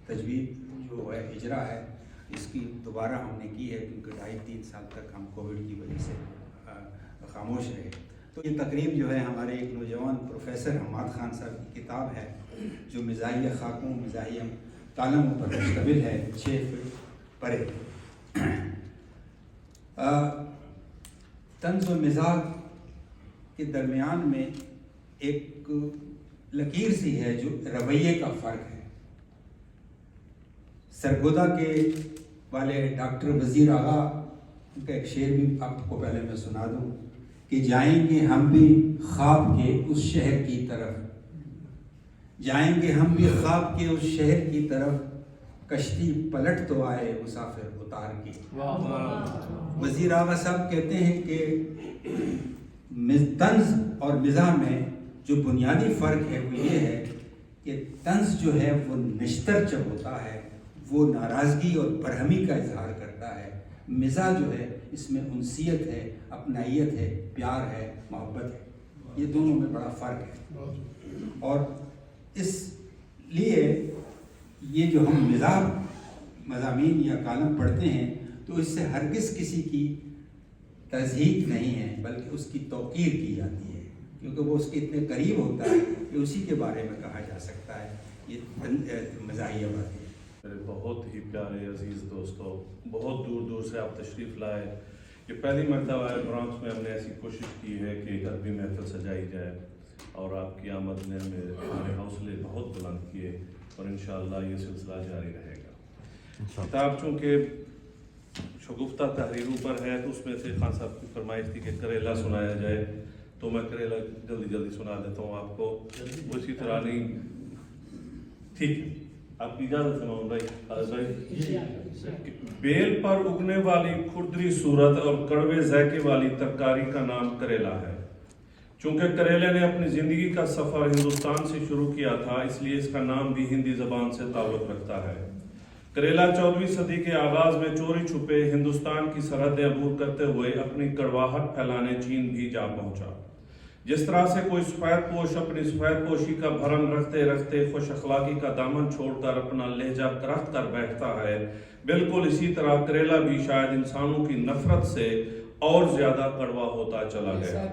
تجوید جو ہے اجرا ہے اس کی دوبارہ ہم نے کی ہے، کیونکہ 2.5-3 سال تک ہم کووڈ کی وجہ سے خاموش رہے. تو یہ تقریب جو ہے ہمارے ایک نوجوان پروفیسر حماد خان صاحب کی کتاب ہے جو مزاحیہ خاکوں مزاحیہ کالموں پر مشتمل ہے، 6 فٹ پرے. طنز و مزاح کے درمیان میں ایک لکیر سی ہے جو رویے کا فرق ہے. سرگودا کے والے ڈاکٹر وزیر آغا کا ایک شعر بھی آپ کو پہلے میں سنا دوں کہ جائیں گے ہم بھی خواب کے اس شہر کی طرف، جائیں گے ہم بھی خواب کے اس شہر کی طرف، کشتی پلٹ تو آئے مسافر اتار کے. وزیر آغا صاحب کہتے ہیں کہ طنز اور مزاح میں جو بنیادی فرق ہے وہ یہ ہے کہ طنز جو ہے وہ نشتر جب ہوتا ہے وہ ناراضگی اور برہمی کا اظہار کرتا ہے، مزاح جو ہے اس میں انسیت ہے، اپنائیت ہے، پیار ہے، محبت ہے. یہ دونوں میں بڑا فرق ہے. اور اس لیے یہ جو ہم مزاح مضامین یا کالم پڑھتے ہیں تو اس سے ہرگز کسی کی تضحیق نہیں ہے بلکہ اس کی توقیر کی جاتی ہے، کیونکہ وہ اس کے اتنے قریب ہوتا ہے کہ اسی کے بارے میں کہا جا سکتا ہے. یہ مزاحیہ باتیں. میرے بہت ہی پیارے عزیز دوستوں، بہت دور دور سے آپ تشریف لائے. یہ پہلی مرتبہ ہے برانکس میں ہم نے ایسی کوشش کی ہے کہ ایک ادبی محفل سجائی جائے، اور آپ کی آمد نے ہمارے حوصلے بہت بلند کیے، اور انشاءاللہ یہ سلسلہ جاری رہے گا. کتاب چونکہ شگفتہ تحریروں پر ہے تو اس میں سے خان صاحب کی فرمائش تھی کہ کریلا سنایا جائے، تو میں کریلا جلدی سنا دیتا ہوں آپ کو. اسی طرح نہیں، ٹھیک ہے، آپ کی اجازت ہے محمد بھائی. بیل پر اگنے والی کھردری صورت اور کڑوے ذائقے والی ترکاری کا نام کریلا ہے. چونکہ کریلے نے اپنی زندگی کا سفر ہندوستان سے شروع کیا تھا، اس لیے اس کا نام بھی ہندی زبان سے تعلق رکھتا ہے. کریلا 14ویں صدی کے آغاز میں چوری چھپے ہندوستان کی سرحدیں عبور کرتے ہوئے اپنی کڑواہٹ پھیلانے چین بھی جا پہنچا. جس طرح سے کوئی سفید پوش اپنی سفید پوشی کا بھرم رکھتے رکھتے خوش اخلاقی کا دامن چھوڑ کر اپنا لہجہ کرخت کر بیٹھتا ہے، بالکل اسی طرح کریلا بھی شاید انسانوں کی نفرت سے اور زیادہ کڑوا ہوتا چلا گیا.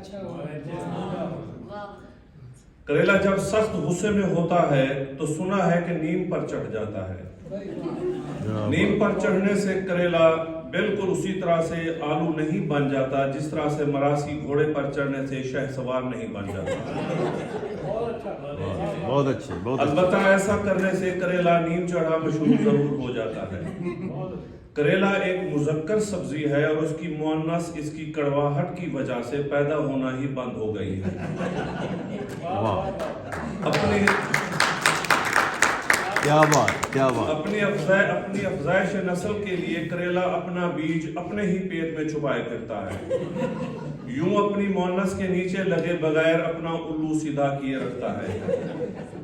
کریلا جب سخت غصے میں ہوتا ہے تو سنا ہے کہ نیم پر چڑھ جاتا ہے. نیم پر چڑھنے سے کریلا بالکل اسی طرح سے آلو نہیں بن جاتا جس طرح سے مراسی گھوڑے پر چڑھنے سے شہ سوار نہیں بن جاتا. بہت اچھے. البتہ ایسا کرنے سے کریلا نیم چڑھا مشہور ضرور ہو جاتا ہے. کریلا ایک مذکر سبزی ہے اور اس کی مؤنث اس کی کڑواہٹ کی وجہ سے پیدا ہونا ہی بند ہو گئی ہے. اپنی افزائش نسل کے لیے کریلا اپنا بیج اپنے ہی پیٹ میں چھپائے پھرتا ہے. یوں اپنی مؤنث کے نیچے لگے بغیر اپنا الو سیدھا کیے رکھتا ہے.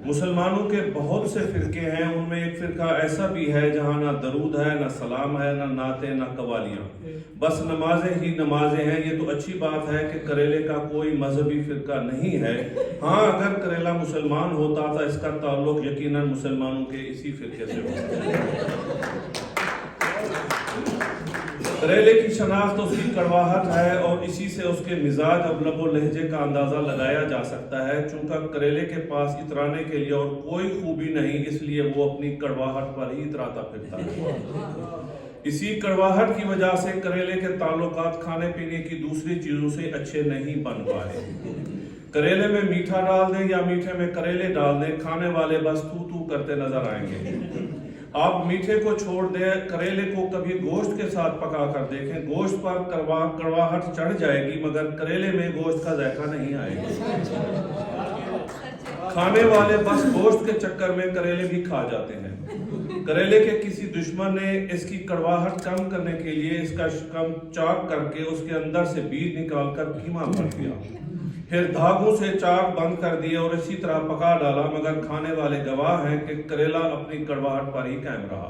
مسلمانوں کے بہت سے فرقے ہیں، ان میں ایک فرقہ ایسا بھی ہے جہاں نہ درود ہے، نہ سلام ہے، نہ نعتیں، نہ قوالیاں، بس نمازیں ہی نمازیں ہیں. یہ تو اچھی بات ہے کہ کریلے کا کوئی مذہبی فرقہ نہیں ہے. ہاں، اگر کریلا مسلمان ہوتا تو اس کا تعلق یقیناً مسلمانوں کے اسی فرقے سے ہوتا. کریلے کی شناخت اس کی کڑواہٹ ہے اور اسی سے اس کے مزاج اور لب و لہجے کا اندازہ لگایا جا سکتا ہے. چونکہ کریلے کے پاس اترانے کے لیے اور کوئی خوبی نہیں، اس لیے وہ اپنی کڑواہٹ پر ہی اتراتا پھرتا ہے. اسی کڑواہٹ کی وجہ سے کریلے کے تعلقات کھانے پینے کی دوسری چیزوں سے اچھے نہیں بن پائے. کریلے میں میٹھا ڈال دیں یا میٹھے میں کریلے ڈال دیں، کھانے والے بس تو کرتے نظر آئیں گے. آپ میٹھے کو چھوڑ دیں، کریلے کو کبھی گوشت کے ساتھ پکا کر دیکھیں، گوشت پر کڑواہٹ چڑھ جائے گی مگر کریلے میں گوشت کا ذائقہ نہیں آئے گا. کھانے والے بس گوشت کے چکر میں کریلے بھی کھا جاتے ہیں. کریلے کے کسی دشمن نے اس کی کڑواہٹ کم کرنے کے لیے اس کا شکم چاک کر کے اس کے اندر سے بیج نکال کر کیما بھر دیا، پھر دھاگوں سے چاک بند کر دیا اور اسی طرح پکا ڈالا، مگر کھانے والے گواہ ہیں کہ کریلا اپنی کڑواہٹ پر ہی قائم رہا.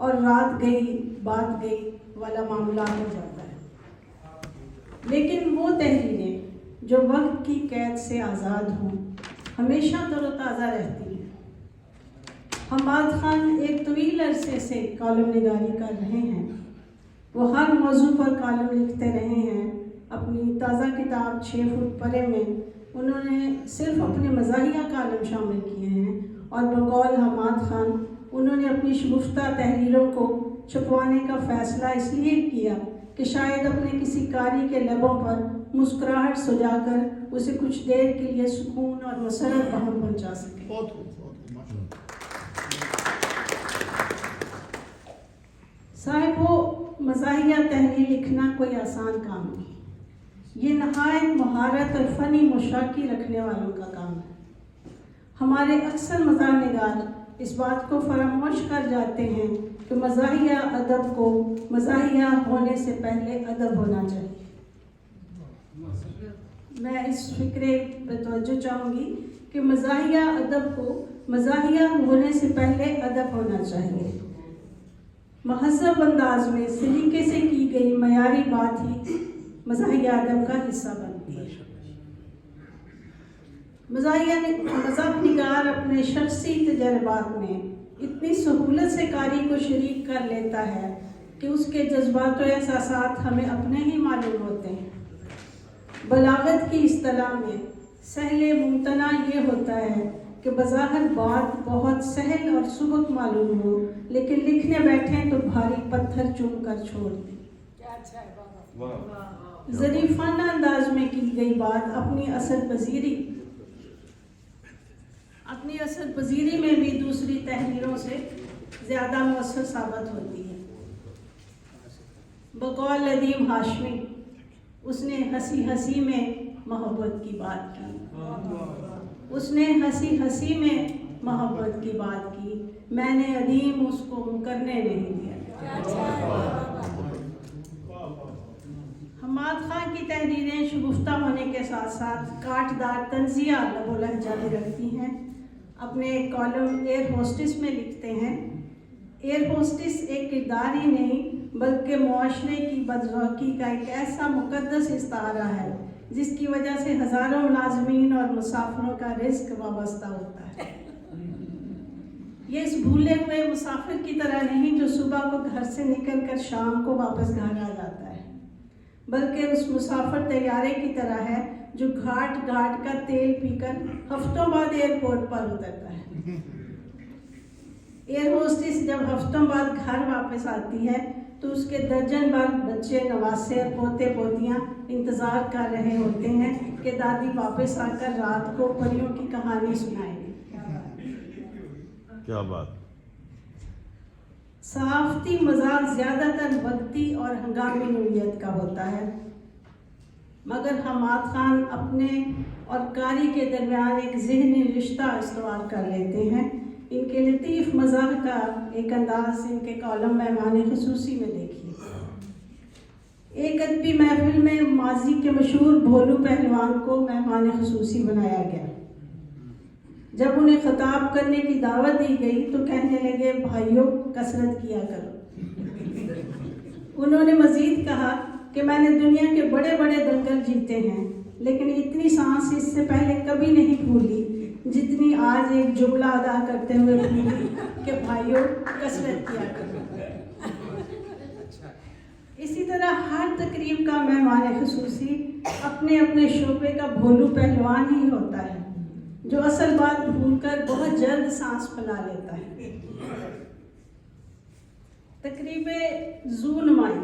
اور رات گئی بات گئی والا معاملہ ہو جاتا ہے۔ لیکن وہ تحریریں جو وقت کی قید سے آزاد ہوں ہمیشہ تر و تازہ رہتی ہیں۔ حماد خان ایک طویل عرصے سے کالم نگاری کر رہے ہیں۔ وہ ہر موضوع پر کالم لکھتے رہے ہیں۔ اپنی تازہ کتاب 6 فٹ پرے میں انہوں نے صرف اپنے مزاحیہ کالم شامل کیے ہیں، اور بقول حماد خان انہوں نے اپنی شگفتہ تحریروں کو چھپوانے کا فیصلہ اس لیے کیا کہ شاید اپنے کسی قاری کے لبوں پر مسکراہٹ سجا کر اسے کچھ دیر کے لیے سکون اور مسرت بہم پہنچا سکے۔ صاحبو، مزاحیہ تحریر لکھنا کوئی آسان کام نہیں، یہ نہایت مہارت اور فنی مشاقی رکھنے والوں کا کام ہے۔ ہمارے اکثر مزاح نگار اس بات کو فراموش کر جاتے ہیں کہ مزاحیہ ادب کو مزاحیہ ہونے سے پہلے ادب ہونا چاہیے۔ میں اس فکرے پہ توجہ چاہوں گی کہ مزاحیہ ادب کو مزاحیہ ہونے سے پہلے ادب ہونا چاہیے۔ مہذب انداز میں سلیقے سے کی گئی معیاری بات ہی مزاحیہ ادب کا حصہ بنتی ہے۔ مزاح نگار اپنے شخصی تجربات میں اتنی سہولت سے قاری کو شریک کر لیتا ہے کہ اس کے جذبات و احساسات ہمیں اپنے ہی معلوم ہوتے ہیں۔ بلاغت کی اصطلاح میں سہل ممتنع یہ ہوتا ہے کہ بظاہر بات بہت سہل اور سبک معلوم ہو، لیکن لکھنے بیٹھیں تو بھاری پتھر چوم کر چھوڑ دیں۔ ظریفانہ انداز میں کی گئی بات اپنی اثر پذیری میں بھی دوسری تحریروں سے زیادہ مؤثر ثابت ہوتی ہے۔ بقول ندیم ہاشمی، اس نے ہنسی ہنسی میں محبت کی بات کی، میں نے ادیم اس کو مکرنے نہیں دیا۔ حماد خان کی تحریریں شگفتہ ہونے کے ساتھ ساتھ کاٹدار طنزیہ لب و لہجہ بھی رکھتی ہیں۔ اپنے کالم ایئر ہوسٹس میں لکھتے ہیں، ایئر ہوسٹس ایک کردار ہی نہیں بلکہ معاشرے کی بدذوقی کا ایک ایسا مقدس استعارہ ہے جس کی وجہ سے ہزاروں ملازمین اور مسافروں کا رزق وابستہ ہوتا ہے۔ یہ اس بھولے ہوئے مسافر کی طرح نہیں جو صبح کو گھر سے نکل کر شام کو واپس گھر آ جاتا ہے، بلکہ اس مسافر طیارے کی طرح ہے جو گھاٹ گھاٹ کا تیل پی کر ہفتوں بعد ایئرپورٹ پر اترتا ہے۔ ایئر ہوسٹس جب ہفتوں بعد گھر واپس آتی ہے تو اس کے درجن بھر بچے، نواسے اور پوتے پوتیاں انتظار کر رہے ہوتے ہیں کہ دادی واپس آ کر رات کو پریوں کی کہانی سنائیں گے۔ کیا بات! صحافتی مزاح زیادہ تر وقتی اور ہنگامی نوعیت کا ہوتا ہے، مگر حماد خان اپنے اور قاری کے درمیان ایک ذہنی رشتہ استوار کر لیتے ہیں۔ ان کے لطیف مزاح کا ایک انداز ان کے کالم مہمان خصوصی میں دیکھیے۔ ایک ادبی محفل میں ماضی کے مشہور بھولو پہلوان کو مہمان خصوصی بنایا گیا۔ جب انہیں خطاب کرنے کی دعوت دی گئی تو کہنے لگے، بھائیوں کثرت کیا کرو۔ انہوں نے مزید کہا کہ میں نے دنیا کے بڑے بڑے دنگل جیتے ہیں، لیکن اتنی سانس اس سے پہلے کبھی نہیں پھولی جتنی آج ایک جملہ ادا کرتے ہوئے پھولی کہ بھائیوں کثرت کیا کرو۔ اسی طرح ہر تقریب کا مہمان خصوصی اپنے اپنے شعبے کا بھولو پہلوان ہی ہوتا ہے جو اصل بات بھول کر بہت جلد سانس پھیلا لیتا ہے۔ تقریب زو نمائی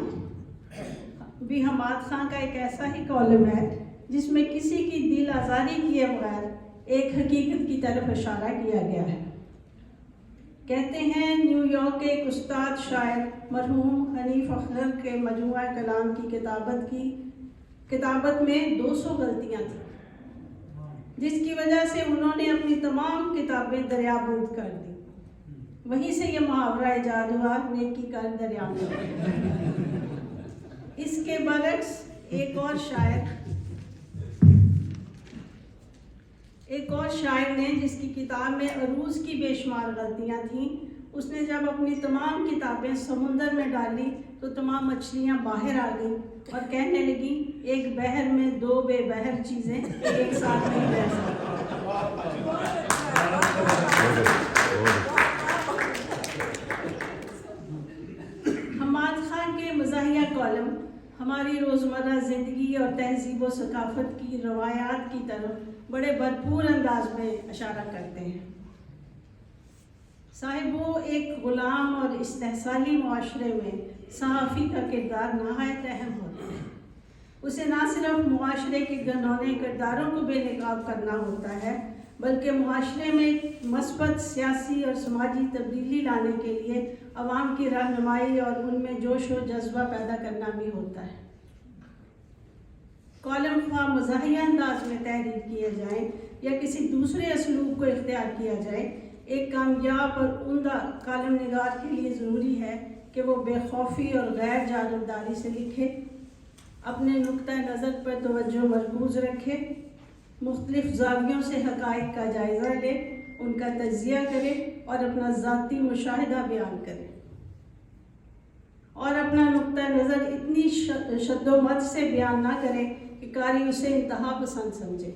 بھی حماد خان کا ایک ایسا ہی کالم ہے جس میں کسی کی دل آزاری کیے بغیر ایک حقیقت کی طرف اشارہ کیا گیا ہے۔ کہتے ہیں نیو یارک کے ایک استاد شاعر مرحوم حنیف اخر کے مجموعہ کلام کی کتابت میں 200 غلطیاں تھیں، جس کی وجہ سے انہوں نے اپنی تمام کتابیں دریابند کر دی۔ وہیں سے یہ محاورہ ایجاد ہوا، نیکی کر دریابند۔ اس کے برعکس ایک اور شاعر نے جس کی کتاب میں عروض کی بے شمار غلطیاں تھیں، اس نے جب اپنی تمام کتابیں سمندر میں ڈالی تو تمام مچھلیاں باہر آ گئیں اور کہنے لگیں ایک بحر میں دو بے بحر چیزیں ایک ساتھ نہیں رہ سکتی۔ حماد خان کے مزاحیہ کالم ہماری روزمرہ زندگی اور تہذیب و ثقافت کی روایات کی طرف بڑے بھرپور انداز میں اشارہ کرتے ہیں۔ صاحب وہ ایک غلام اور استحصالی معاشرے میں صحافی کا کردار نہایت اہم ہوتا ہے۔ اسے نہ صرف معاشرے کے گھنونے کرداروں کو بے نقاب کرنا ہوتا ہے بلکہ معاشرے میں مثبت سیاسی اور سماجی تبدیلی لانے کے لیے عوام کی رہنمائی اور ان میں جوش و جذبہ پیدا کرنا بھی ہوتا ہے۔ کالم خواہ مزاحیہ انداز میں تحریر کیے جائیں یا کسی دوسرے اسلوب کو اختیار کیا جائے، ایک کامیاب اور عمدہ کالم نگار کے لیے ضروری ہے کہ وہ بے خوفی اور غیر جانبداری سے لکھے، اپنے نقطہ نظر پر توجہ مرکوز رکھے، مختلف زاویوں سے حقائق کا جائزہ لے، ان کا تجزیہ کرے اور اپنا ذاتی مشاہدہ بیان کرے، اور اپنا نقطہ نظر اتنی شد و مد سے بیان نہ کرے کہ قاری اسے انتہا پسند سمجھے،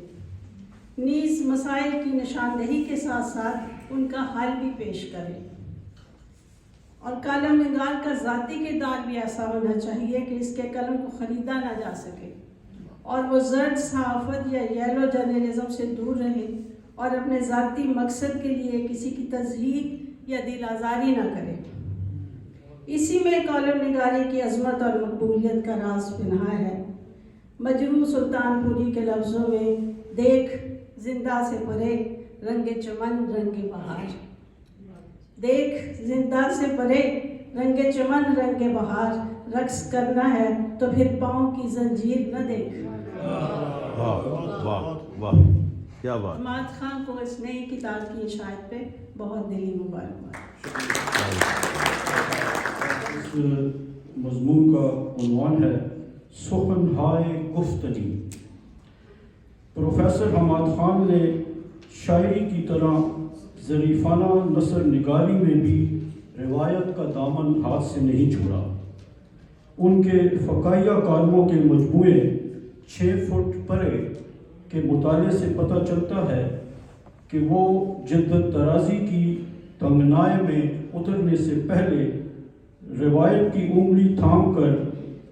نیز مسائل کی نشاندہی کے ساتھ ساتھ ان کا حل بھی پیش کرے۔ اور کالم نگار کا ذاتی کردار بھی ایسا ہونا چاہیے کہ اس کے قلم کو خریدا نہ جا سکے اور وہ زرد صحافت یا یلو جرنلزم سے دور رہے اور اپنے ذاتی مقصد کے لیے کسی کی تضحیک یا دل آزاری نہ کرے۔ اسی میں کالم نگاری کی عظمت اور مقبولیت کا راز پنہا ہے۔ مجروح سلطان پوری کے لفظوں میں دیکھ زندہ سے پرے رنگ چمن رنگ بہار، دیکھ زندہ سے پرے رنگ چمن رنگ بہار، رقص کرنا ہے تو پھر پاؤں کی زنجیر نہ دیکھ۔ واہ واہ واہ، کیا بات۔ حماد خان کو اس نئی کتاب کی اشاعت پہ بہت دلی مبارکباد۔ اس مضمون کا عنوان ہے سخن ہائے گفتگی۔ پروفیسر حماد خان نے شاعری کی طرح ظریفانہ نثر نگاری میں بھی روایت کا دامن ہاتھ سے نہیں چھوڑا۔ ان کے فقاہیہ کالموں کے مجموعے 6 فٹ پرے کے مطالعے سے پتہ چلتا ہے کہ وہ جدت طرازی کی تنگنائی میں اترنے سے پہلے روایت کی انگلی تھام کر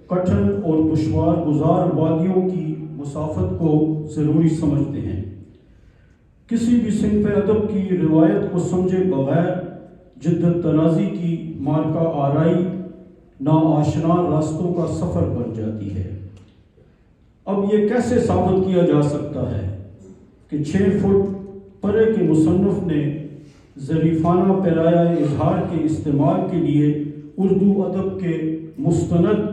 کٹھن اور دشوار گزار وادیوں کی مسافت کو ضروری سمجھتے ہیں۔ کسی بھی صنف ادب کی روایت کو سمجھے بغیر جدت طرازی کی مارکہ آرائی ناآشنا راستوں کا سفر بن جاتی ہے۔ اب یہ کیسے ثابت کیا جا سکتا ہے کہ 6 فٹ پرے کے مصنف نے ظریفانہ پیرایہ اظہار کے استعمال کے لیے اردو ادب کے مستند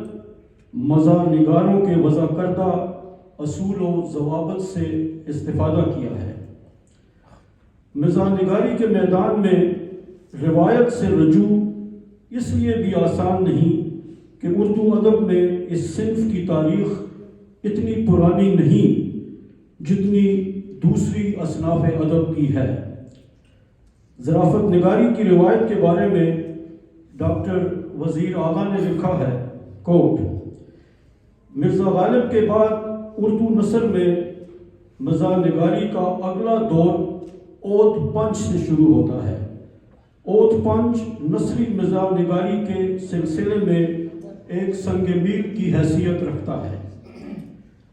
مزاح نگاروں کے وضع کردہ اصول و ضوابط سے استفادہ کیا ہے۔ مزاح نگاری کے میدان میں روایت سے رجوع اس لیے بھی آسان نہیں کہ اردو ادب میں اس صنف کی تاریخ اتنی پرانی نہیں جتنی دوسری اصناف ادب کی ہے۔ ظرافت نگاری کی روایت کے بارے میں ڈاکٹر وزیر آغا نے لکھا ہے، کوٹ: مرزا غالب کے بعد اردو نثر میں مزاح نگاری کا اگلا دور اوت پنچ سے شروع ہوتا ہے۔ اوت پنچ نثری مزاح نگاری کے سلسلے میں ایک سنگ میل کی حیثیت رکھتا ہے۔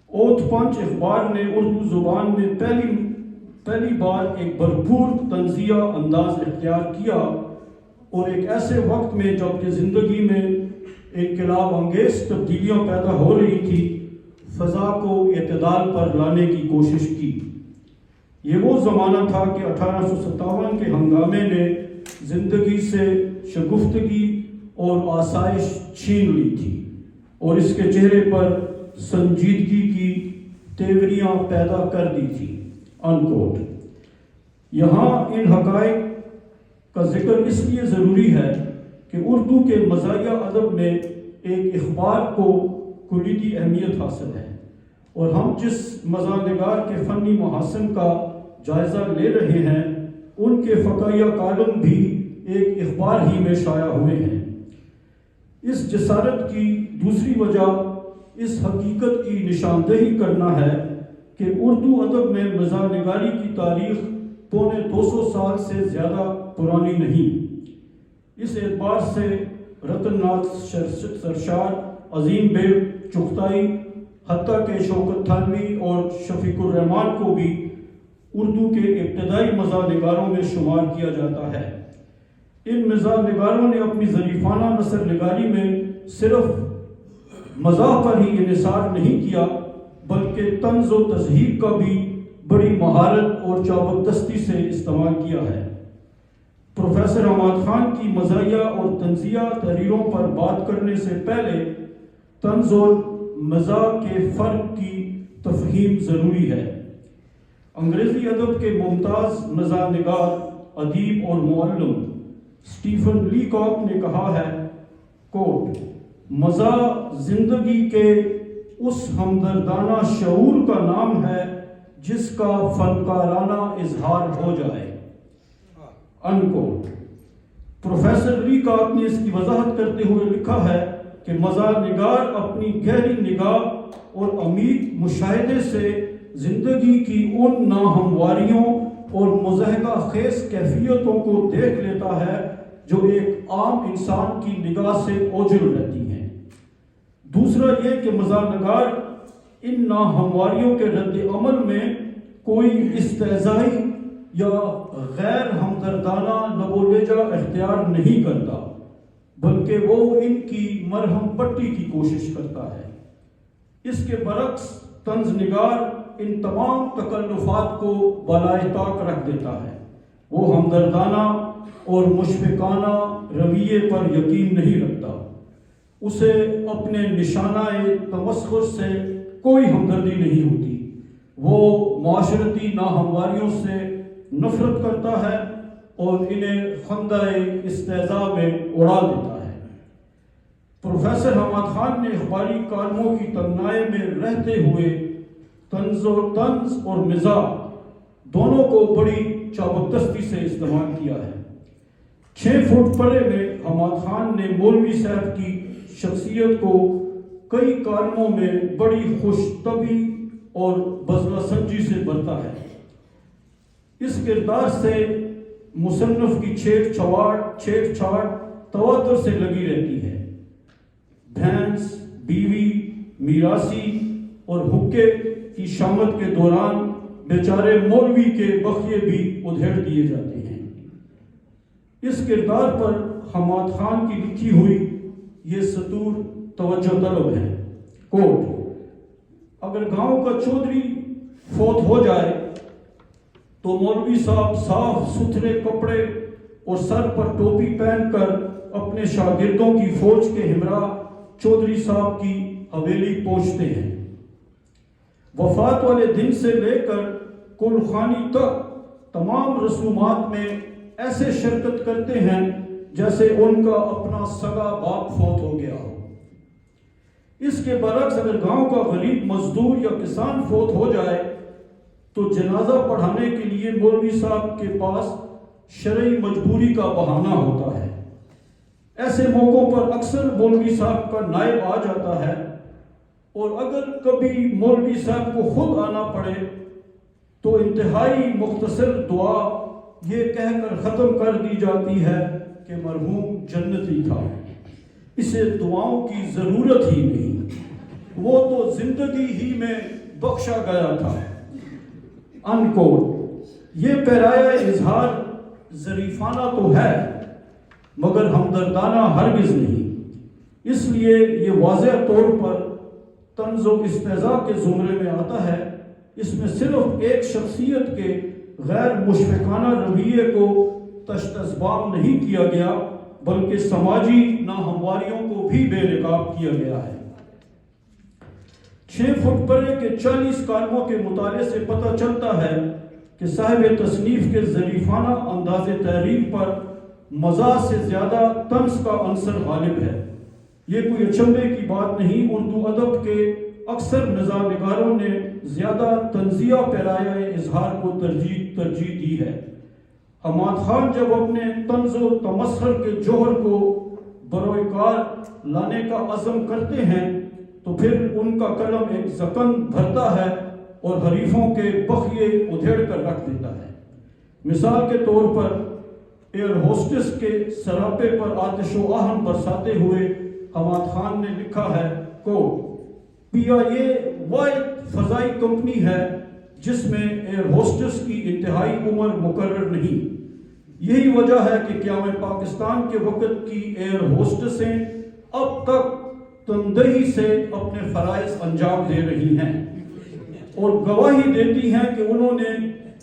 اوت پنچ اخبار نے اردو زبان میں پہلی بار ایک بھرپور طنزیہ انداز اختیار کیا، اور ایک ایسے وقت میں جب کہ زندگی میں انقلاب انگیز تبدیلیاں پیدا ہو رہی تھی، فضا کو اعتدال پر لانے کی کوشش کی۔ یہ وہ زمانہ تھا کہ 1857 کے ہنگامے نے زندگی سے شگفتگی اور آسائش چھین لی تھی اور اس کے چہرے پر سنجیدگی کی تیوریاں پیدا کر دی تھی، انکوٹ۔ یہاں ان حقائق کا ذکر اس لیے ضروری ہے کہ اردو کے مزاحیہ ادب میں ایک اخبار کو کلیدی اہمیت حاصل ہے، اور ہم جس مزاح نگار کے فنی محاسن کا جائزہ لے رہے ہیں ان کے فقاہیہ کالم بھی ایک اخبار ہی میں شائع ہوئے ہیں۔ اس جسارت کی دوسری وجہ اس حقیقت کی نشاندہی کرنا ہے کہ اردو ادب میں مزاح نگاری کی تاریخ 250 سال سے زیادہ پرانی نہیں۔ اس اعتبار سے رتن ناتھ سرشار، عظیم بیگ چغتائی، حتیٰ کہ شوکت تھانوی اور شفیق الرحمان کو بھی اردو کے ابتدائی مزاح نگاروں میں شمار کیا جاتا ہے۔ ان مزاح نگاروں نے اپنی ظریفانہ نثر نگاری میں صرف مزاح پر ہی انحصار نہیں کیا بلکہ طنز و تضحیک کا بھی بڑی مہارت اور چابکدستی سے استعمال کیا ہے۔ پروفیسر حماد خان کی مزاحیہ اور طنزیہ تحریروں پر بات کرنے سے پہلے طنز اور مزاح کے فرق کی تفہیم ضروری ہے۔ انگریزی ادب کے ممتاز مزاح نگار، ادیب اور معلم اسٹیفن لیکاک نے کہا ہے، کوٹ، مزاح زندگی کے اس ہمدردانہ شعور کا نام ہے جس کا فنکارانہ اظہار ہو جائے، انکوٹ۔ پروفیسر لیکاک نے اس کی وضاحت کرتے ہوئے لکھا ہے کہ مزاح نگار اپنی گہری نگاہ اور عمیق مشاہدے سے زندگی کی ان ناہمواریوں اور مضحکہ خیز کیفیتوں کو دیکھ لیتا ہے جو ایک عام انسان کی نگاہ سے اوجھل رہتی ہیں۔ دوسرا یہ کہ مزاح نگار ان ناہمواریوں کے رد عمل میں کوئی استہزائی یا غیر ہمدردانہ لب و لہجہ اختیار نہیں کرتا بلکہ وہ ان کی مرہم پٹی کی کوشش کرتا ہے۔ اس کے برعکس طنز نگار ان تمام تکلفات کو بالائے طاق رکھ دیتا ہے۔ وہ ہمدردانہ اور مشفقانہ رویے پر یقین نہیں رکھتا، اسے اپنے نشانہ تمسخر سے کوئی ہمدردی نہیں ہوتی، وہ معاشرتی ناہمواریوں سے نفرت کرتا ہے اور انہیں خندہ استہزاء میں اڑا دیتا ہے۔ پروفیسر حماد خان نے اخباری کالموں کی تنگنائی میں رہتے ہوئے طنز اور مزاح دونوں کو بڑی چابکدستی سے استعمال کیا ہے۔ 6 فٹ پرے میں حماد خان نے مولوی صاحب کی شخصیت کو کئی کالموں میں بڑی خوش طبعی اور بذلہ سنجی سے برتا ہے۔ اس کردار سے مصنف کی چھیڑ چھاڑ تواتر سے لگی رہتی ہے۔ بھینس، بیوی، میراثی اور حقے کی شامت کے دوران بیچارے مولوی کے بخیے بھی ادھیڑ دیے جاتے ہیں۔ اس کردار پر حماد خان کی لکھی ہوئی یہ سطور توجہ طلب ہے، کوٹ، اگر گاؤں کا چودھری فوت ہو جائے تو مولوی صاحب صاف ستھرے کپڑے اور سر پر ٹوپی پہن کر اپنے شاگردوں کی فوج کے ہمراہ چودھری صاحب کی حویلی پہنچتے ہیں۔ وفات والے دن سے لے کر کل خوانی تک تمام رسومات میں ایسے شرکت کرتے ہیں جیسے ان کا اپنا سگا باپ فوت ہو گیا ہو۔ اس کے برعکس اگر گاؤں کا غریب مزدور یا کسان فوت ہو جائے تو جنازہ پڑھانے کے لیے مولوی صاحب کے پاس شرعی مجبوری کا بہانہ ہوتا ہے۔ ایسے موقعوں پر اکثر مولوی صاحب کا نائب آ جاتا ہے، اور اگر کبھی مولوی صاحب کو خود آنا پڑے تو انتہائی مختصر دعا یہ کہہ کر ختم کر دی جاتی ہے کہ مرحوم جنتی تھا، اسے دعاؤں کی ضرورت ہی نہیں، وہ تو زندگی ہی میں بخشا گیا تھا، انکوٹ۔ یہ پیرایہ اظہار ظریفانہ تو ہے مگر ہمدردانہ ہرگز نہیں، اس لیے یہ واضح طور پر طنز و استہزاء کے زمرے میں آتا ہے۔ اس میں صرف ایک شخصیت کے غیر مشفقانہ رویے کو تشت اسباب نہیں کیا گیا بلکہ سماجی ناہمواریوں کو بھی بے نقاب کیا گیا ہے۔ 6 فٹ پرے کے 40 کالموں کے مطالعے سے پتہ چلتا ہے کہ صاحب تصنیف کے ظریفانہ انداز تحریر پر مزاح سے زیادہ طنز کا عنصر غالب ہے۔ یہ کوئی اچنبے کی بات نہیں، اردو ادب کے اکثر مزاح نگاروں نے زیادہ طنزیہ پیرایہ اظہار کو ترجیح دی ہے۔ حماد خان جب اپنے طنز و تمسخر کے جوہر کو بروئے کار لانے کا عزم کرتے ہیں تو پھر ان کا قلم ایک زکن بھرتا ہے اور حریفوں کے بخیے ادھیڑ کر رکھ دیتا ہے۔ مثال کے طور پر ایئر ہوسٹس کے سراپے پر آتش و آہن برساتے ہوئے حماد خان نے لکھا ہے کو PIA واحد فضائی کمپنی ہے جس میں ایئر ہوسٹس کی انتہائی عمر مقرر نہیں۔ یہی وجہ ہے کہ قیام پاکستان کے وقت کی ایئر ہوسٹسیں اب تک تندہی سے اپنے فرائض انجام دے رہی ہیں اور گواہی دیتی ہیں کہ انہوں نے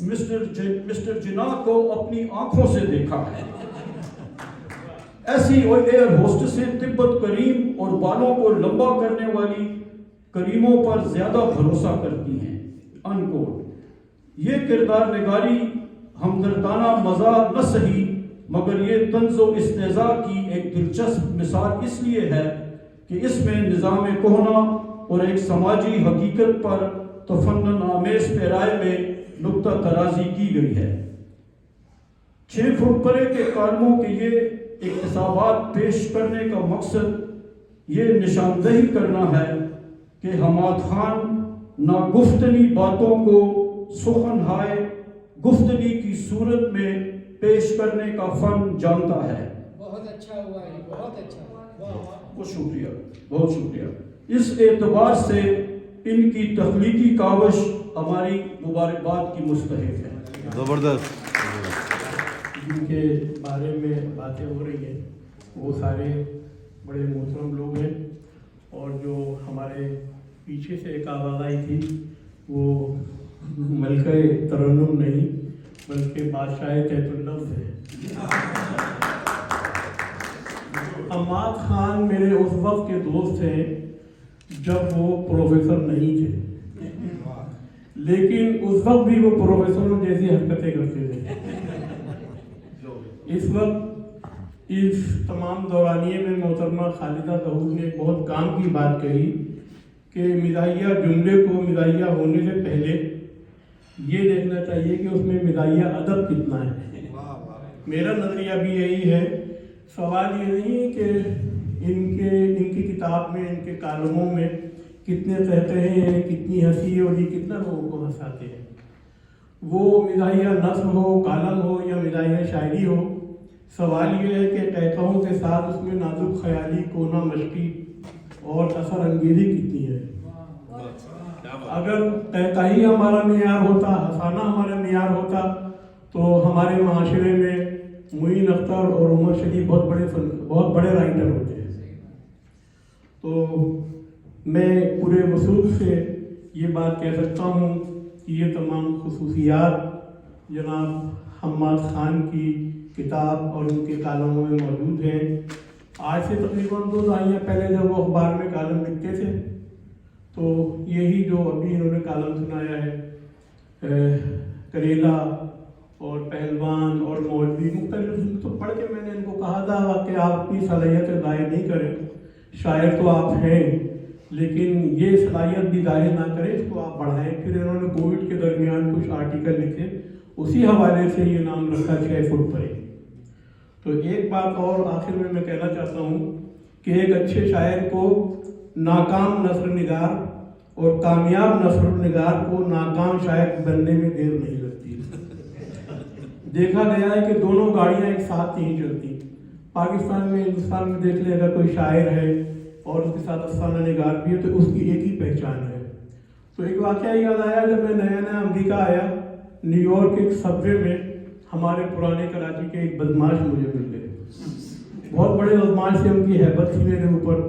مسٹر جناح کو اپنی آنکھوں سے دیکھا ہے۔ ایسی ایئر ہوسٹسیں تبت کریم اور بالوں کو لمبا کرنے والی کریموں پر زیادہ بھروسہ کرتی ہیں۔ انکوٹ۔ یہ کردار نگاری ہمدردانہ مزاح نہ سہی مگر یہ طنز و استہزاء کی ایک دلچسپ مثال اس لیے ہے کہ اس میں نظام کہنا اور ایک سماجی حقیقت پر تفنن آمیز پیرائے میں نقطہ ترازی کی گئی ہے۔ 6 فٹ بڑے کے کالموں کے یہ اقتصابات پیش کرنے کا مقصد یہ نشاندہی کرنا ہے کہ حماد خان ناگفتنی باتوں کو سخن ہائے گفتگی کی صورت میں پیش کرنے کا فن جانتا ہے۔ بہت اچھا ہوا ہے، بہت اچھا ہوا۔ بہت شکریہ، بہت شکریہ۔ اس اعتبار سے ان کی تخلیقی کاوش ہماری مبارکباد کی مستحق ہے۔ زبردست۔ جن کے بارے میں باتیں ہو رہی ہیں وہ سارے بڑے محترم لوگ ہیں، اور جو ہمارے پیچھے سے ایک آواز آئی تھی وہ ملکہ ترنم نہیں بلکہ بادشاہ تحت اللفظ ہے۔ حماد خان میرے اس وقت کے دوست ہیں جب وہ پروفیسر نہیں تھے، لیکن اس وقت بھی وہ پروفیسروں جیسی حرکتیں کرتے تھے۔ اس وقت اس تمام دورانیے میں محترمہ خالدہ ظہور نے ایک بہت کام کی بات کہی کہ مزاحیہ جملے کو مزاحیہ ہونے سے پہلے یہ دیکھنا چاہیے کہ اس میں مزاحیہ ادب کتنا ہے۔ میرا نظریہ بھی یہی ہے۔ سوال یہ نہیں کہ ان کی کتاب میں، ان کے کالموں میں کتنے قہقہے ہیں، کتنی ہنسی ہے اور یہ کتنا لوگوں کو ہنساتے ہیں۔ وہ مزاحیہ نثر ہو، کالم ہو یا مزاحیہ شاعری ہو، سوال یہ ہے کہ قہقہوں کے ساتھ اس میں نازک خیالی، کونا مشقی اور اثر انگیزی کتنی ہے۔ اگر قہقہی ہمارا معیار ہوتا، ہنسانا ہمارا معیار ہوتا تو ہمارے معاشرے میں معین اختر اور عمر شریف بہت بڑے رائٹر ہوتے ہیں۔ تو میں پورے وصول سے یہ بات کہہ سکتا ہوں کہ یہ تمام خصوصیات جناب حماد خان کی کتاب اور ان کے کالموں میں موجود ہیں۔ آج سے تقریباً 2 دہائیاں پہلے جب وہ اخبار میں کالم لکھتے تھے تو یہی جو ابھی انہوں نے کالم سنایا ہے کریلا اور پہلوان اور مولوی مختلف، تو پڑھ کے میں نے ان کو کہا تھا کہ آپ اپنی صلاحیت ظاہر نہیں کریں، شاعر تو آپ ہیں لیکن یہ صلاحیت بھی ظاہر نہ کریں، اس کو آپ بڑھائیں۔ پھر انہوں نے کووڈ کے درمیان کچھ آرٹیکل لکھے، اسی حوالے سے یہ نام رکھا 6 فٹ پرے۔ تو ایک بات اور آخر میں کہنا چاہتا ہوں کہ ایک اچھے شاعر کو ناکام نثر نگار اور کامیاب نثر نگار کو ناکام شاعر بننے میں دیر نہیں لگتی۔ دیکھا گیا ہے کہ دونوں گاڑیاں ایک ساتھ نہیں چلتی۔ پاکستان میں، ہندوستان میں دیکھ لیں، اگر کوئی شاعر ہے اور اس کے ساتھ افسانہ نگار بھی ہے تو اس کی ایک ہی پہچان ہے۔ تو ایک واقعہ یاد آیا، جب میں نیا امریکہ آیا، نیو یارک ایک سب وے میں ہمارے پرانے کراچی کے ایک بدماش مجھے مل گئے۔ بہت بڑے بدماش تھے، ان کی ہیبت تھی میرے اوپر،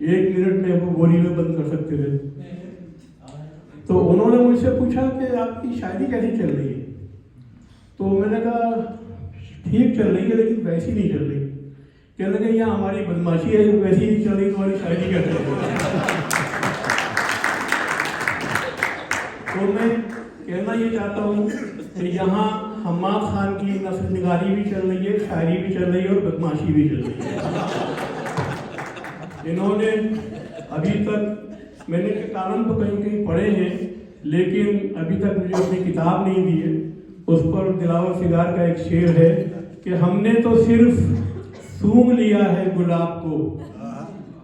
1 منٹ میں وہ گولی میں بند کر سکتے تھے۔ تو انہوں نے مجھ سے پوچھا کہ آپ کی شاعری کیسی چل رہی ہے؟ تو میں نے کہا ٹھیک چل رہی ہے لیکن ویسی نہیں چل رہی۔ کہنے لگے یہاں ہماری بدماشی ہے، ویسی نہیں چل رہی، تمہاری شاعری کیسے چل رہی ہے؟ تو میں کہنا یہ چاہتا ہوں کہ یہاں حماد خان کی نثر نگاری بھی چل رہی ہے، شاعری بھی چل رہی ہے اور بدماشی بھی چل رہی ہے۔ انہوں نے ابھی تک، میں نے کالم تو کہیں پڑھے ہیں لیکن ابھی تک مجھے اپنی کتاب نہیں دی ہے، اس پر دلاور فگار کا ایک شعر ہے کہ ہم نے تو صرف سونگ لیا ہے گلاب کو،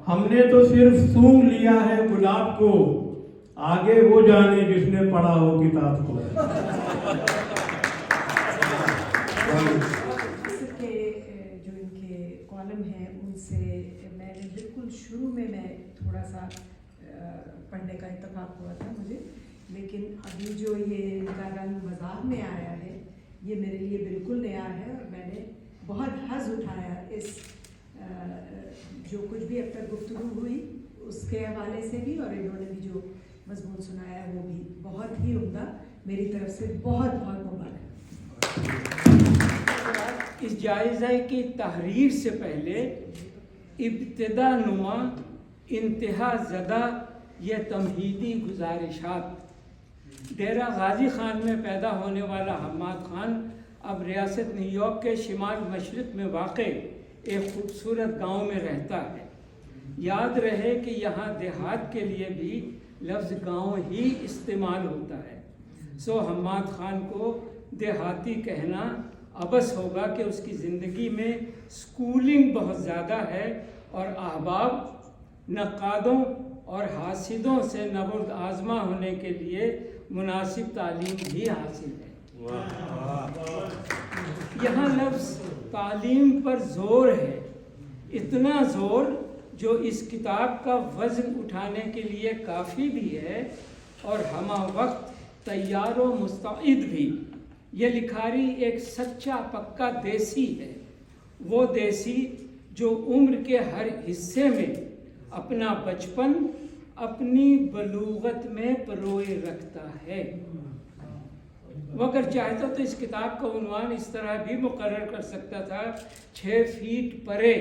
ہم نے تو صرف سونگ لیا ہے گلاب کو، آگے وہ جانے جس نے پڑھا ہو کتاب کو۔ جو ان کے کالم ہیں ان سے میں نے بالکل شروع میں تھوڑا سا پڑھنے کا اتفاق ہوا تھا مجھے، لیکن ابھی جو یہ ان کا رنگ مزاح میں آیا ہے یہ میرے لیے بالکل نیا ہے، اور میں نے بہت حظ اٹھایا اس جو کچھ بھی اب تک گفتگو ہوئی اس کے حوالے سے بھی، اور انہوں نے بھی جو مضمون سنایا وہ بھی بہت ہی عمدہ۔ میری طرف سے بہت بہت مبارک۔ اس جائزے کی تحریر سے پہلے ابتدا نما انتہا زدہ یہ تمہیدی گزارشات۔ ڈیرہ غازی خان میں پیدا ہونے والا حماد خان اب ریاست نیو یارک کے شمال مشرق میں واقع ایک خوبصورت گاؤں میں رہتا ہے۔ یاد رہے کہ یہاں دیہات کے لیے بھی لفظ گاؤں ہی استعمال ہوتا ہے، سو حماد خان کو دیہاتی کہنا عبث ہوگا کہ اس کی زندگی میں سکولنگ بہت زیادہ ہے اور احباب، نقادوں اور حاسدوں سے نبرد آزما ہونے کے لیے مناسب تعلیم بھی حاصل ہے۔ یہاں لفظ تعلیم پر زور ہے، اتنا زور جو اس کتاب کا وزن اٹھانے کے لیے کافی بھی ہے اور ہمہ وقت تیار و مستعد بھی۔ یہ لکھاری ایک سچا پکا دیسی ہے، وہ دیسی جو عمر کے ہر حصے میں اپنا بچپن اپنی بلوغت میں پروئے رکھتا ہے۔ وہ اگر چاہتا تو اس کتاب کا عنوان اس طرح بھی مقرر کر سکتا تھا، 6 فیٹ پرے،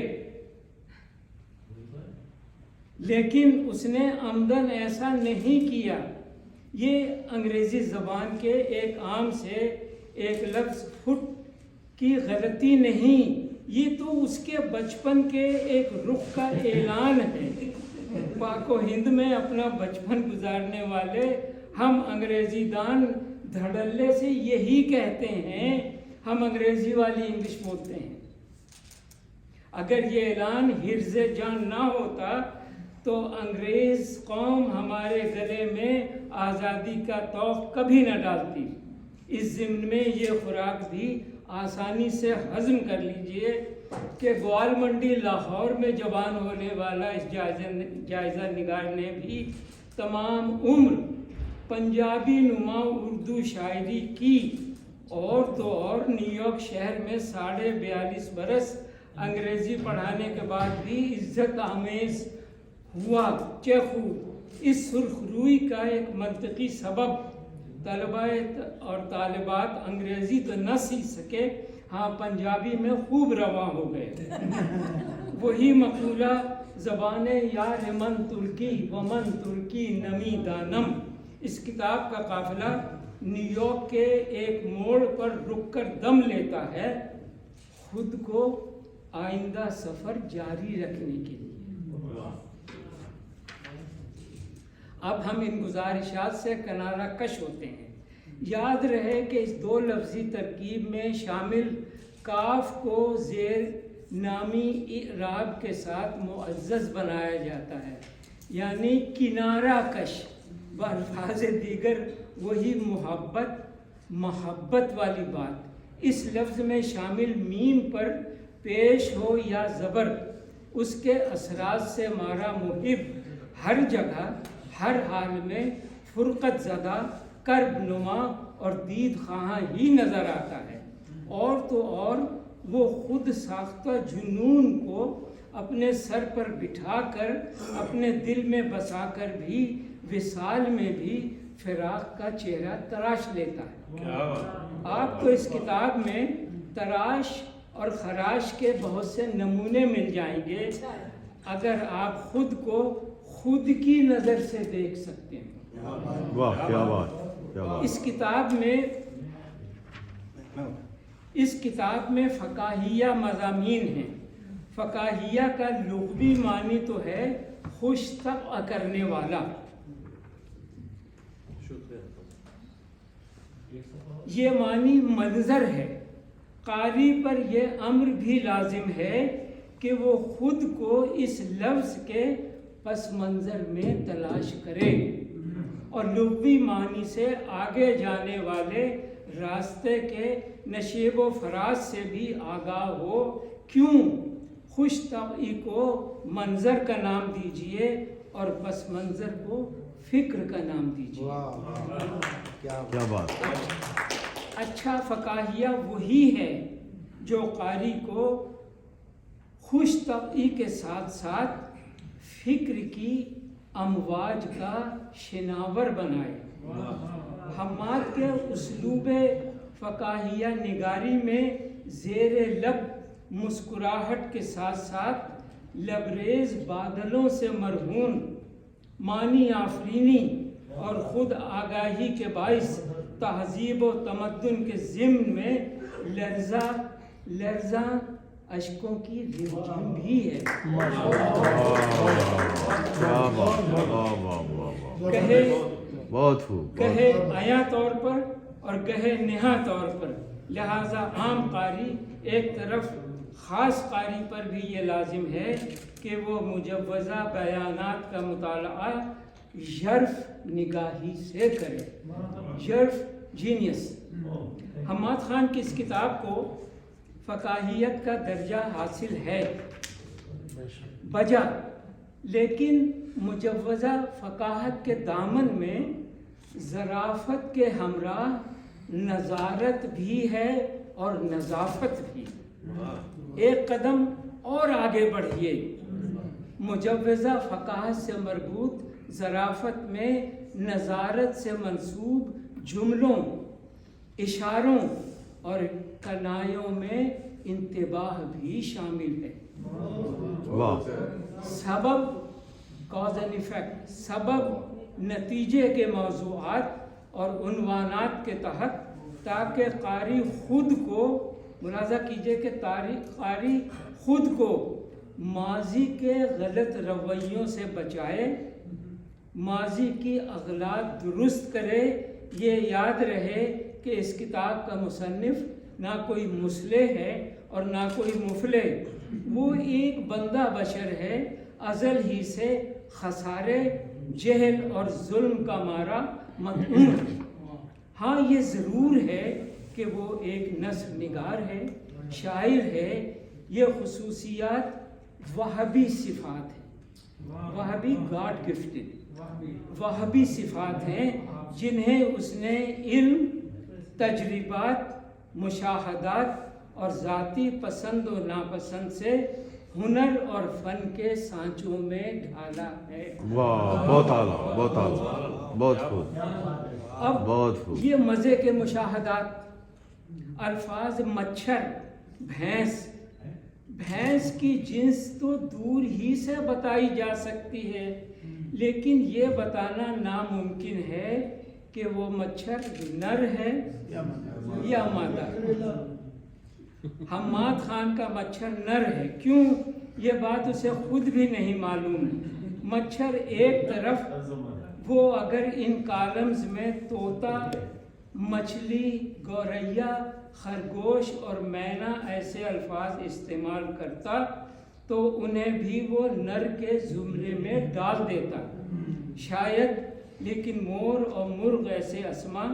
لیکن اس نے عمدن ایسا نہیں کیا۔ یہ انگریزی زبان کے ایک عام سے ایک لفظ فٹ کی غلطی نہیں، یہ تو اس کے بچپن کے ایک رخ کا اعلان ہے۔ پاک و ہند میں اپنا بچپن گزارنے والے ہم انگریزی دان دھڑلے سے یہی کہتے ہیں، ہم انگریزی والی انگلش بولتے ہیں۔ اگر یہ اعلان حرز جان نہ ہوتا تو انگریز قوم ہمارے گلے میں آزادی کا طوق کبھی نہ ڈالتی۔ اس ضمن میں یہ خوراک بھی آسانی سے ہضم کر لیجئے کہ گوال منڈی لاہور میں جوان ہونے والا اس جائزہ نگار نے بھی تمام عمر پنجابی نما اردو شاعری کی، اور تو اور نیو یارک شہر میں 42.5 برس انگریزی پڑھانے کے بعد بھی عزت آمیز ہوا۔ چیخو اس سرخ روئی کا ایک منطقی سبب، طلباء اور طالبات انگریزی تو نہ سیکھ سکے، ہاں پنجابی میں خوب رواں ہو گئے۔ وہی مقولہ زبان یار من ترکی و من ترکی نمی دانم۔ اس کتاب کا قافلہ نیو یارک کے ایک موڑ پر رک کر دم لیتا ہے، خود کو آئندہ سفر جاری رکھنے کے لیے۔ اب ہم ان گزارشات سے کنارہ کش ہوتے ہیں۔ یاد رہے کہ اس 2 لفظی ترکیب میں شامل کاف کو زیر نامی اعراب کے ساتھ معزز بنایا جاتا ہے، یعنی کنارہ کش۔ بالفاظ دیگر وہی محبت والی بات۔ اس لفظ میں شامل میم پر پیش ہو یا زبر، اس کے اثرات سے مارا محب ہر جگہ ہر حال میں فرقت زدہ، کرب نما اور دید خواہاں ہی نظر آتا ہے، اور تو اور وہ خود ساختہ جنون کو اپنے سر پر بٹھا کر اپنے دل میں بسا کر بھی وصال میں بھی فراق کا چہرہ تراش لیتا ہے۔ آپ کو اس کتاب میں تراش اور خراش کے بہت سے نمونے مل جائیں گے اگر آپ خود کو خود کی نظر سے دیکھ سکتے ہیں۔ واہ کیا بات، کیا بات۔ اس کتاب میں فقاہیہ مضامین ہیں۔ فقاہیہ کا لغوی معنی تو ہے خوش طبع کرنے والا۔ یہ معنی منظر ہے. قاری پر یہ امر بھی لازم ہے کہ وہ خود کو اس لفظ کے پس منظر میں تلاش کرے اور لغوی معنی سے آگے جانے والے راستے کے نشیب و فراز سے بھی آگاہ ہو. کیوں؟ خوش طبعی کو منظر کا نام دیجئے اور پس منظر کو فکر کا نام دیجئے. کیا بات. اچھا فقاہیہ وہی ہے جو قاری کو خوش طبعی کے ساتھ ساتھ فکر کی امواج کا شناور بنائے. حماد کے اسلوب فقاہیہ نگاری میں زیر لب مسکراہٹ کے ساتھ ساتھ لبریز بادلوں سے مرہون معنی آفرینی اور خود آگاہی کے باعث تہذیب و تمدن کے ضمن میں لرزاں اشکوں کی رمجھم بھی ہے. کہے عیاں طور پر اور کہے نہا طور پر. لہذا عام قاری ایک طرف، خاص قاری پر بھی یہ لازم ہے کہ وہ مجوزہ بیانات کا مطالعہ ژرف نگاہی سے کرے. ژرف جینیس. حماد خان کی اس کتاب کو فقاہیت کا درجہ حاصل ہے بجا، لیکن مجوزہ فقاہت کے دامن میں ظرافت کے ہمراہ نظارت بھی ہے اور نظافت بھی. ایک قدم اور آگے بڑھیے. مجوزہ فقاہت سے مربوط ظرافت میں نظارت سے منسوب جملوں، اشاروں اور کنایوں میں انتباہ بھی شامل ہے. سبب کاز اینڈ ایفیکٹ، سبب نتیجے کے موضوعات اور عنوانات کے تحت، تاکہ قاری خود کو، ملاحظہ کیجئے کہ قاری خود کو ماضی کے غلط رویوں سے بچائے، ماضی کی اغلاط درست کرے. یہ یاد رہے کہ اس کتاب کا مصنف نہ کوئی مصلح ہے اور نہ کوئی مفلح. وہ ایک بندہ بشر ہے، ازل ہی سے خسارے، جہل اور ظلم کا مارا مطعون. ہاں یہ ضرور ہے کہ وہ ایک نثر نگار ہے، شاعر ہے. یہ خصوصیات وہابی صفات ہیں، وہابی گاڈ گفٹڈ وہابی صفات ہیں جنہیں اس نے علم، تجربات، مشاہدات اور ذاتی پسند و ناپسند سے ہنر اور فن کے سانچوں میں ڈھالا ہے. واہ، بہت اعلیٰ، بہت اعلیٰ، بہت خوب. اب یہ مزے کے مشاہدات. الفاظ مچھر، بھینس کی جنس تو دور ہی سے بتائی جا سکتی ہے، لیکن یہ بتانا ناممکن ہے کہ وہ مچھر نر ہے یا مادہ. حماد خان کا مچھر نر ہے. کیوں؟ یہ بات اسے خود بھی نہیں معلوم. مچھر ایک طرف، وہ اگر ان کالمز میں طوطا، مچھلی، گوریا، خرگوش اور مینا ایسے الفاظ استعمال کرتا تو انہیں بھی وہ نر کے زمرے میں ڈال دیتا شاید، لیکن مور اور مرغ ایسے اسما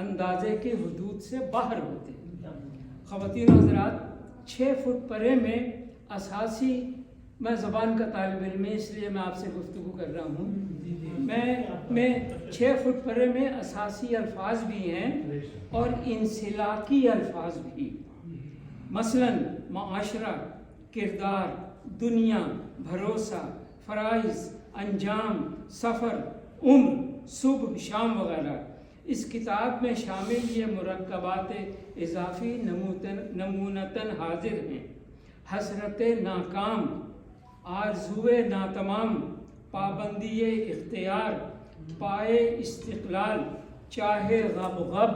اندازے کی حدود سے باہر ہوتے. خواتین و حضرات، 6 فٹ پرے میں اساسی، میں زبان کا طالب علم ہے اس لیے میں آپ سے گفتگو کر رہا ہوں، میں 6 فٹ پرے میں اساسی الفاظ بھی ہیں اور انسلاکی الفاظ بھی. مثلا معاشرہ، کردار، دنیا، بھروسہ، فرائض، انجام، سفر، عمر، صبح، شام وغیرہ. اس کتاب میں شامل یہ مرکبات اضافی نمونتاً حاضر ہیں: حسرت ناکام، آرزوئے ناتمام، پابندی اختیار، پائے استقلال، چاہے غب،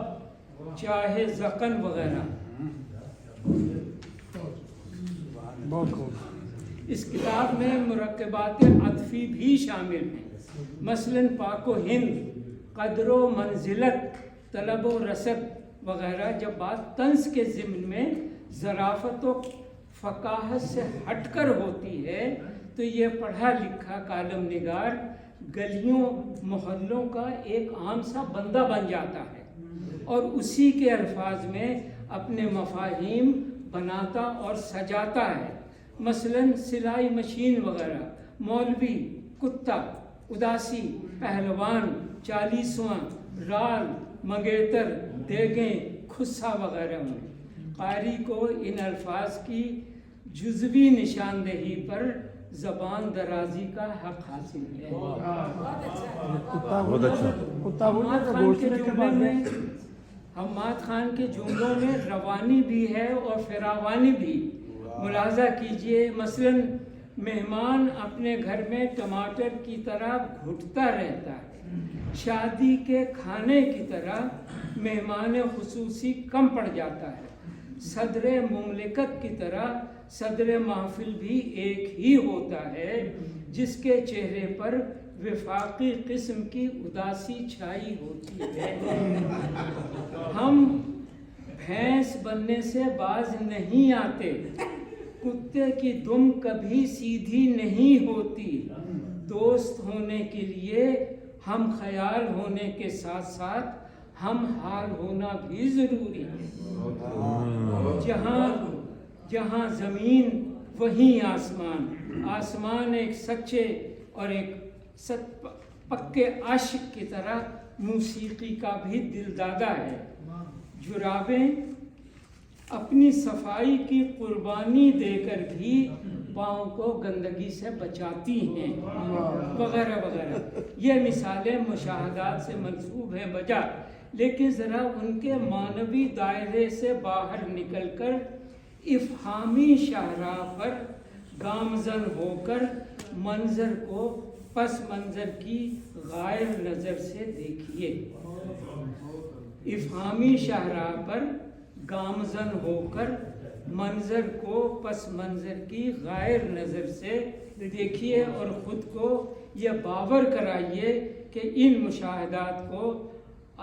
چاہے زقن وغیرہ. اس کتاب میں مرکبات عطفی بھی شامل ہیں. مثلا پاک و ہند، قدر و منزلت، طلب و رسد وغیرہ جب بات طنز کے ضمن میں ظرافت و فقاہت سے ہٹ کر ہوتی ہے تو یہ پڑھا لکھا کالم نگار گلیوں محلوں کا ایک عام سا بندہ بن جاتا ہے اور اسی کے الفاظ میں اپنے مفاہیم بناتا اور سجاتا ہے. مثلاً سلائی مشین وغیرہ، مولوی، کتا، اداسی، پہلوان، چالیسواں، رال، منگیتر، دیگیں، کھسا وغیرہ میں قاری کو ان الفاظ کی جزوی نشاندہی پر زبان درازی کا حق حاصل ہے. حماد خان کے جملوں میں روانی بھی ہے اور فراوانی بھی. ملاحظہ کیجئے مثلاً مہمان اپنے گھر میں ٹماٹر کی طرح گھٹتا رہتا ہے، شادی کے کھانے کی طرح مہمان خصوصی کم پڑ جاتا ہے، صدر مملکت کی طرح صدر محفل بھی ایک ہی ہوتا ہے جس کے چہرے پر وفاقی قسم کی اداسی چھائی ہوتی ہے. ہم بھینس بننے سے باز نہیں آتے، کتے کی دم کبھی سیدھی نہیں ہوتی. دوست ہونے کے لیے ہم خیال ہونے کے ساتھ ساتھ ہم حال ہونا بھی ضروری ہے. جہاں زمین وہیں آسمان، آسمان ایک سچے اور ایک پکے عاشق کی طرح موسیقی کا بھی دل دادا ہے. جرابیں اپنی صفائی کی قربانی دے کر بھی پاؤں کو گندگی سے بچاتی ہیں وغیرہ وغیرہ. یہ مثالیں مشاہدات سے منسوب ہیں بجا، لیکن ذرا ان کے معنوی دائرے سے باہر نکل کر افہامی شاہراہ پر گامزن ہو کر منظر کو پس منظر کی غائر نظر سے دیکھیے. افہامی شاہراہ پر گامزن ہو کر منظر کو پس منظر کی غائر نظر سے دیکھیے اور خود کو یہ باور کرائیے کہ ان مشاہدات کو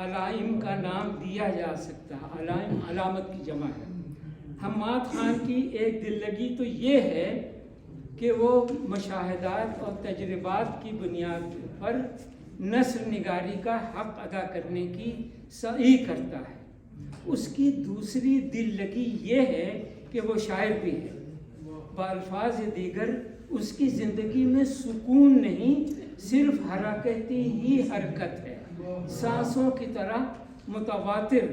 علائم کا نام دیا جا سکتا ہے. علائم علامت کی جمع ہے. حماد خان کی ایک دل لگی تو یہ ہے کہ وہ مشاہدات اور تجربات کی بنیاد پر نثر نگاری کا حق ادا کرنے کی سعی کرتا ہے. اس کی دوسری دل لگی یہ ہے کہ وہ شاعر بھی ہے. بالفاظ دیگر اس کی زندگی میں سکون نہیں، صرف حرکتی ہی حرکت ہے، سانسوں کی طرح متواتر.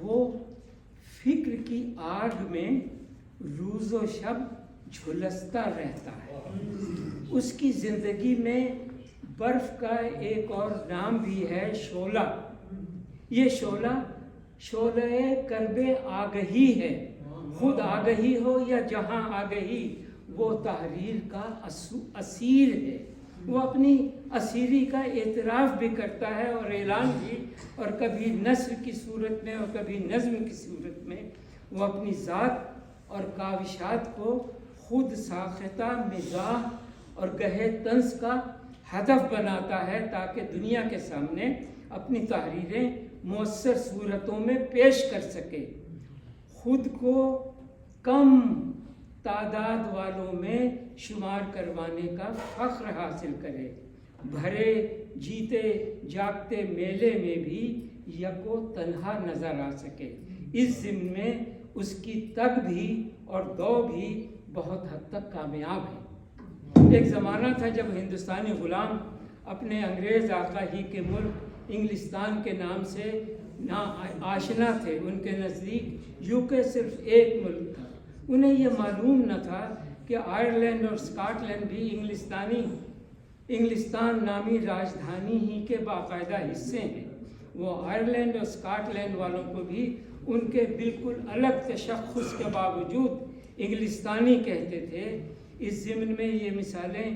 وہ فکر کی آگ میں روز و شب جھلستا رہتا ہے. اس کی زندگی میں برف کا ایک اور نام بھی ہے شعلہ. یہ شعلہ کرب آگہی ہے. خود آگہی ہو یا جہاں آگہی، وہ تحریر کا اسیر ہے. وہ اپنی اسیری کا اعتراف بھی کرتا ہے اور اعلان بھی، اور کبھی نثر کی صورت میں اور کبھی نظم کی صورت میں وہ اپنی ذات اور کاوشات کو خود ساختہ مزاح اور گہے طنز کا ہدف بناتا ہے تاکہ دنیا کے سامنے اپنی تحریریں مؤثر صورتوں میں پیش کر سکے، خود کو کم تعداد والوں میں شمار کروانے کا فخر حاصل کرے، بھرے جیتے جاگتے میلے میں بھی یکو تنہا نظر آ سکے. اس ضمن میں اس کی تگ بھی اور دو بھی بہت حد تک کامیاب ہے. ایک زمانہ تھا جب ہندوستانی غلام اپنے انگریز آقا ہی کے ملک انگلستان کے نام سے نا آشنا تھے. ان کے نزدیک یوکے صرف ایک ملک تھا. انہیں یہ معلوم نہ تھا کہ آئرلینڈ اور اسکاٹ لینڈ بھی انگلستان نامی راجدھانی ہی کے باقاعدہ حصے ہیں. وہ آئرلینڈ اور اسکاٹ لینڈ والوں کو بھی ان کے بالکل الگ تشخص کے باوجود انگلستانی کہتے تھے. اس ضمن میں یہ مثالیں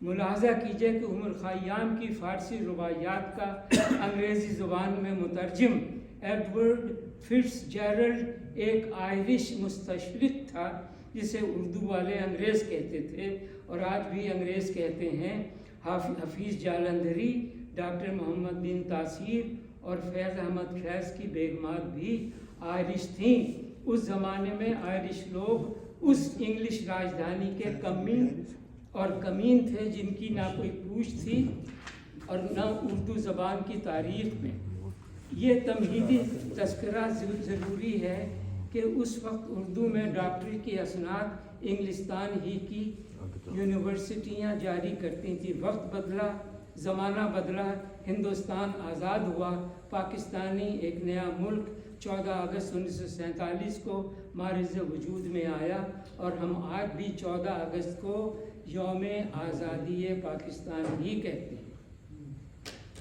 ملاحظہ کیجئے کہ عمر خیام کی فارسی روایات کا انگریزی زبان میں مترجم ایڈورڈ فٹس جیرلڈ ایک آئرش مستشرق تھا جسے اردو والے انگریز کہتے تھے اور آج بھی انگریز کہتے ہیں. حفیظ جالندھری، ڈاکٹر محمد بن تاثیر اور فیض احمد فیض کی بیگمات بھی آئرش تھیں. اس زمانے میں آئرش لوگ اس انگلش راجدھانی کے کمین تھے جن کی نہ کوئی پوچھ تھی اور نہ اردو زبان کی تاریخ میں. یہ تمہیدی تذکرہ ضروری ہے کہ اس وقت اردو میں ڈاکٹری کی اسناد انگلستان ہی کی یونیورسٹیاں جاری کرتی تھیں. وقت بدلا، زمانہ بدلا، ہندوستان آزاد ہوا، پاکستانی ایک نیا ملک 14 اگست 1947 کو معرض وجود میں آیا اور ہم آج بھی 14 اگست کو یوم آزادی پاکستان ہی کہتے ہیں.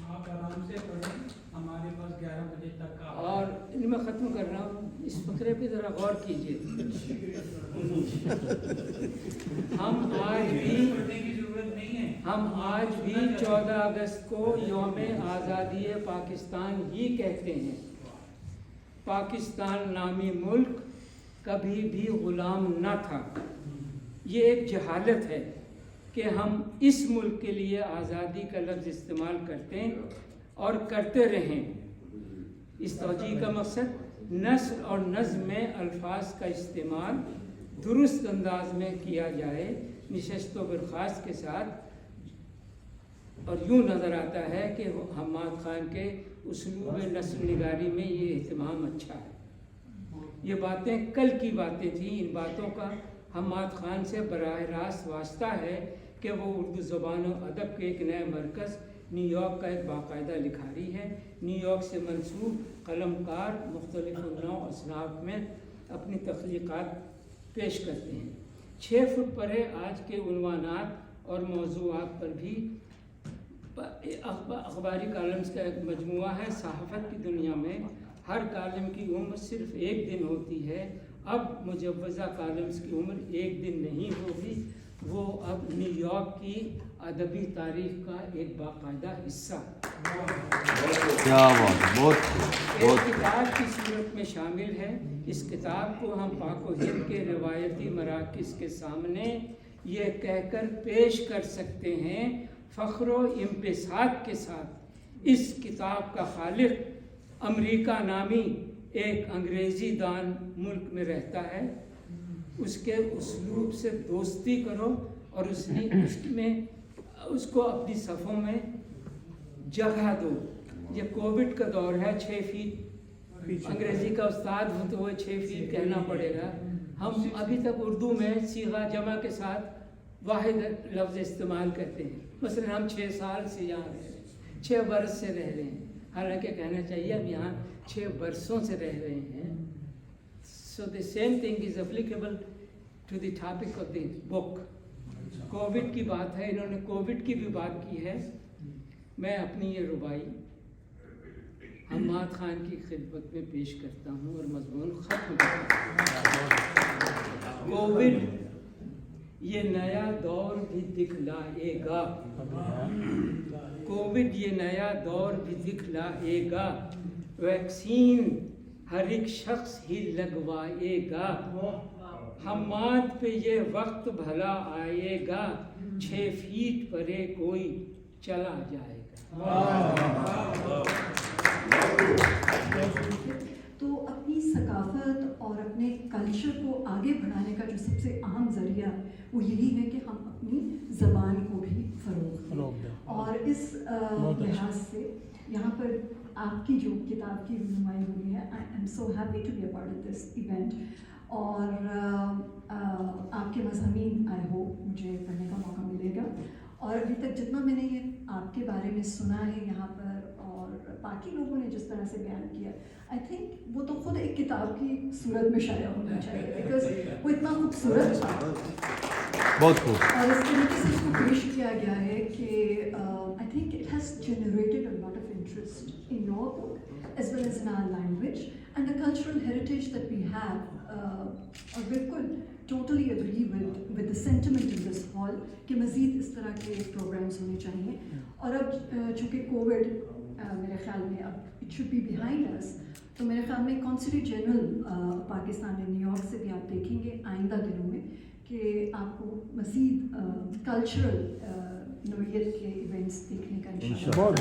آپ آرام سے پڑھیں، ہمارے پاس 11 بجے تک کا. اور میں ختم کر رہا ہوں، اس فقرے پہ ذرا غور کیجیے. ہم آج بھی 14 اگست کو یوم آزادی پاکستان ہی کہتے ہیں. پاکستان نامی ملک کبھی بھی غلام نہ تھا. یہ ایک جہالت ہے کہ ہم اس ملک کے لیے آزادی کا لفظ استعمال کرتے ہیں اور کرتے رہیں. اس توجیہ کا مقصد نثر اور نظم میں الفاظ کا استعمال درست انداز میں کیا جائے، نشست و برخاست کے ساتھ. اور یوں نظر آتا ہے کہ حماد خان کے اسلوب نثر نگاری میں یہ اہتمام اچھا ہے. یہ باتیں کل کی باتیں تھیں. ان باتوں کا حماد خان سے براہ راست واسطہ ہے کہ وہ اردو زبان و ادب کے ایک نئے مرکز نیو یارک کا ایک باقاعدہ لکھاری ہے. نیو یارک سے منسوب قلم کار مختلف نوع اصناف میں اپنی تخلیقات پیش کرتے ہیں. 6 فٹ پرے آج کے عنوانات اور موضوعات پر بھی اخباری کالمز کا ایک مجموعہ ہے. صحافت کی دنیا میں ہر کالم کی عمر صرف 1 دن ہوتی ہے. اب مجوزہ کالمز کی عمر 1 دن نہیں ہوگی، وہ اب نیو یارک کی ادبی تاریخ کا ایک باقاعدہ حصہ کیا بات، ایک کتاب کی صورت میں شامل ہے. اس کتاب کو ہم پاک و ہند کے روایتی مراکز کے سامنے یہ کہہ کر پیش کر سکتے ہیں فخر و انبساط کے ساتھ، اس کتاب کا خالق امریکہ نامی ایک انگریزی دان ملک میں رہتا ہے. اس کے اسلوب سے دوستی کرو اور اس کو اپنی صفوں میں جگہ دو. یہ کووڈ کا دور ہے. 6 فیٹ انگریزی کا استاد ہوں تو وہ 6 فیٹ کہنا پڑے گا. ہم ابھی تک اردو میں صیغہ جمع کے ساتھ واحد لفظ استعمال کرتے ہیں. مثلا ہم 6 سال سے یہاں رہ رہے ہیں، 6 برس سے رہ رہے ہیں، حالانکہ کہنا چاہیے ہم یہاں 6 برسوں سے رہ رہے ہیں. So the same thing is applicable to the topic of the book. Covid کی بات ہے، انہوں نے کووڈ کی بھی بات کی ہے. میں اپنی یہ ربائی حماد خان کی خدمت میں پیش کرتا ہوں اور مضمون ختم کرتا ہوں. کووڈ یہ نیا دور بھی دکھلائے گا. کووڈ یہ نیا دور بھی دکھلائے گا. ویکسین ہر ایک شخص ہی لگوائے گا. حماد پہ یہ وقت بھلا آئے گا. 6 فیٹ پرے کوئی چلا جائے گا. تو اپنی ثقافت اور اپنے کلچر کو آگے بڑھانے کا جو سب سے اہم ذریعہ وہ یہی ہے کہ ہم اپنی زبان کو بھی فروغ دیں. اور اس لحاظ سے یہاں پر آپ کی جو کتاب کی رونمائی ہوئی ہے، I am so happy to be a part of this event. اور آپ کے مضامین آئی ہوپ مجھے پڑھنے کا موقع ملے گا. اور ابھی تک جتنا میں نے یہ آپ کے بارے میں سنا ہے یہاں پر اور باقی لوگوں نے جس طرح سے بیان کیا، آئی تھنک وہ تو خود ایک کتاب کی صورت میں شائع ہونا چاہیے، بیکاز وہ اتنا خوبصورت تھا، بہت خوب، اور اس طریقے سے اس کو پیش کیا گیا ہے کہ I think it has generated a lot of interest in your book as well as in our language and the cultural heritage that we have. اور بالکل totally agree with the sentiment in this hall کہ مزید اس طرح کے programmes ہونے چاہیے. اور اب چونکہ کووڈ میرے خیال میں اب اٹ شوڈ بی بیہائنڈ اس، تو میرے خیال میں کونسلیٹ جنرل پاکستان میں نیو یارک سے بھی آپ دیکھیں گے آئندہ دنوں میں کہ آپ کو مزید کلچرل نوعیت کے ایونٹس دیکھنے کا انشاءاللہ بہت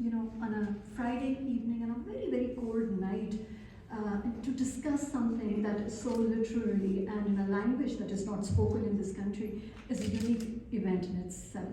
you know, on a Friday evening on a very, very cold night, to discuss something that is so literary and in a language that is not spoken in this country is a unique event in itself.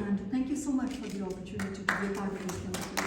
and thank you so much for the opportunity to be a part of this conversation.